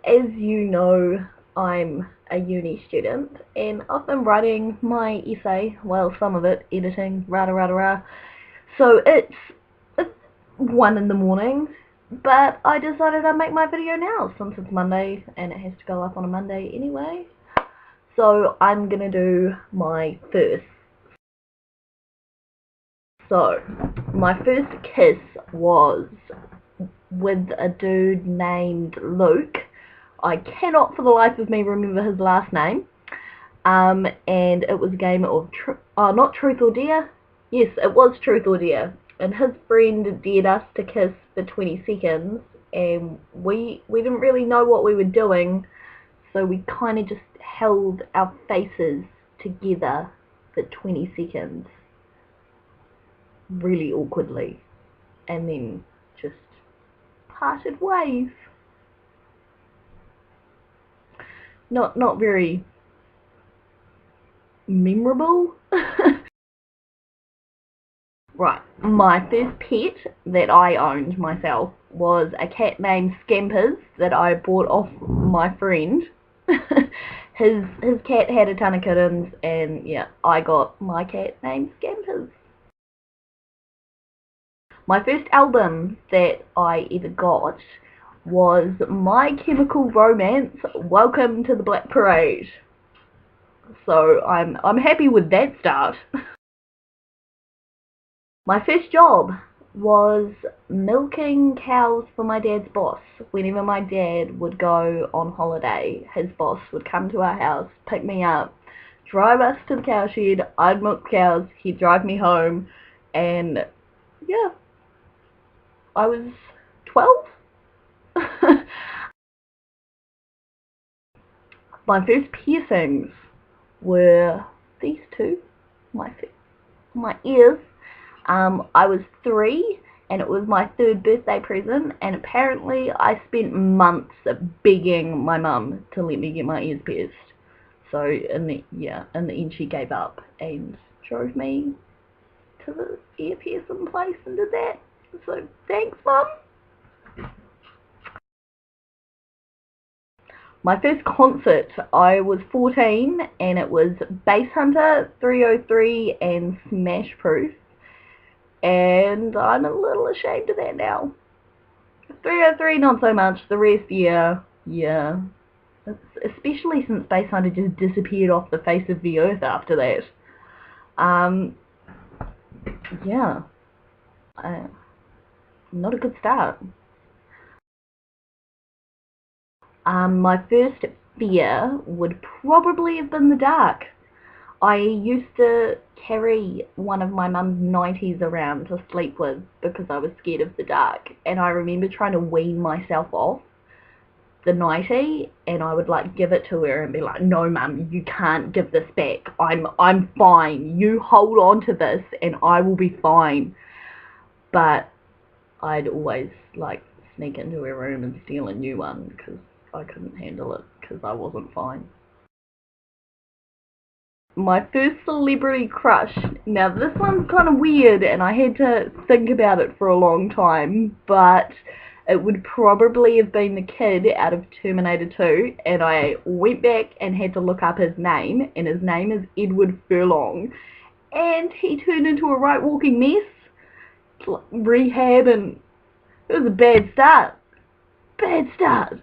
as you know, I'm a uni student and I've been writing my essay, well, some of it, editing, rah rah rah. So it's 1 in the morning, but I decided I'd make my video now since it's Monday and it has to go up on a Monday anyway. So I'm gonna do my first. So, my first kiss was with a dude named Luke. I cannot for the life of me remember his last name. And it was a game of, not Truth or Dare. Yes, it was Truth or Dare. And his friend dared us to kiss for 20 seconds. And we didn't really know what we were doing. So we kind of just held our faces together for 20 seconds. Really awkwardly. And then just parted ways. Not very memorable. Right, my first pet that I owned myself was a cat named Scampers that I bought off my friend. his cat had a ton of kittens, and yeah, I got my cat named Scampers. My first album that I ever got was My Chemical Romance, Welcome to the Black Parade. So I'm happy with that start. My first job was milking cows for my dad's boss. Whenever my dad would go on holiday, his boss would come to our house, pick me up, drive us to the cow shed, I'd milk cows, he'd drive me home, and yeah, I was 12. My first piercings were these two, my ears. I was 3 and it was my 3rd birthday present, and apparently I spent months begging my mum to let me get my ears pierced. So in the end she gave up and drove me to the ear piercing place and did that. So thanks, Mum. My first concert, I was 14 and it was Basshunter, 3OH!3 and Smash Proof. And I'm a little ashamed of that now. 3OH!3 not so much, the rest yeah. Especially since Basshunter just disappeared off the face of the earth after that. Yeah. Not a good start. My first fear would probably have been the dark. I used to carry one of my mum's 90s around to sleep with because I was scared of the dark, and I remember trying to wean myself off the 90, and I would like give it to her and be like, no mum, you can't give this back, I'm fine, you hold on to this and I will be fine. But I'd always like sneak into her room and steal a new one because I couldn't handle it because I wasn't fine. My first celebrity crush. Now this one's kind of weird and I had to think about it for a long time, but it would probably have been the kid out of Terminator 2, and I went back and had to look up his name, and his name is Edward Furlong, and he turned into a right walking mess. Rehab, and it was a bad start. Bad start.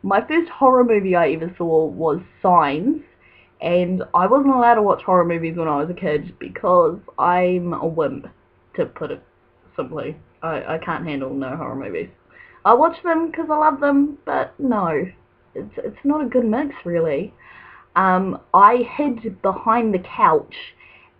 My first horror movie I ever saw was Signs, and I wasn't allowed to watch horror movies when I was a kid because I'm a wimp, to put it simply. I can't handle no horror movies. I watch them because I love them, but no, it's not a good mix really. I hid behind the couch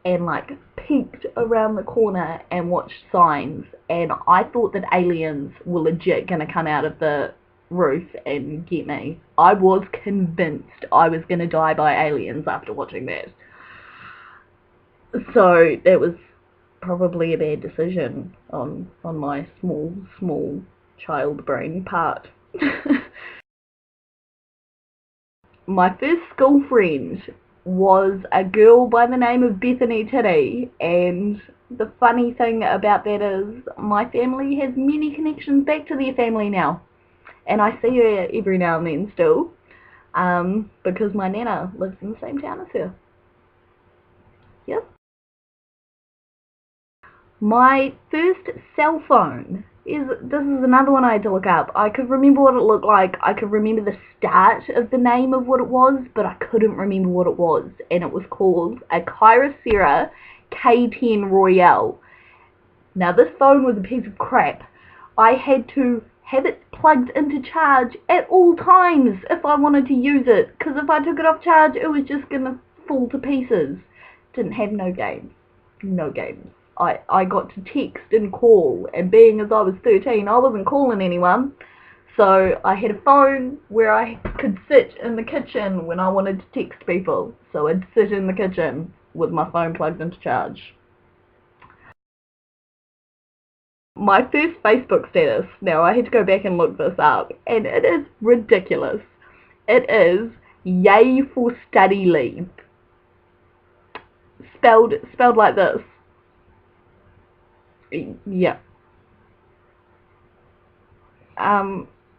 and like peeked around the corner and watched Signs, and I thought that aliens were legit gonna come out of the roof and get me. I was convinced I was gonna die by aliens after watching that. So that was probably a bad decision on my small child brain part. My first school friend was a girl by the name of Bethany Titty, and the funny thing about that is my family has many connections back to their family now. and I see her every now and then still, because my nana lives in the same town as her. Yep. My first cell phone this is another one I had to look up. I could remember what it looked like. I could remember the start of the name of what it was, but I couldn't remember what it was. And it was called a Kyocera K10 Royale. Now this phone was a piece of crap. I had to have it plugged into charge at all times if I wanted to use it, because if I took it off charge it was just going to fall to pieces. Didn't have no games. No games. I got to text and call, and being as I was 13, I wasn't calling anyone, so I had a phone where I could sit in the kitchen when I wanted to text people, so I'd sit in the kitchen with my phone plugged into charge. My first Facebook status, now I had to go back and look this up, and it is ridiculous. It is yay for study leave. Spelled like this. Yeah.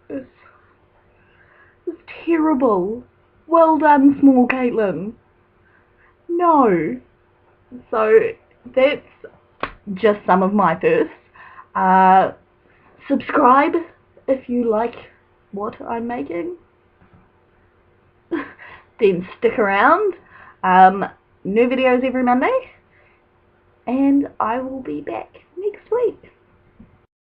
It's terrible. Well done, small Caitlin. No. So that's just some of my firsts. Subscribe if you like what I'm making. Then stick around. New videos every Monday. And I will be back next week.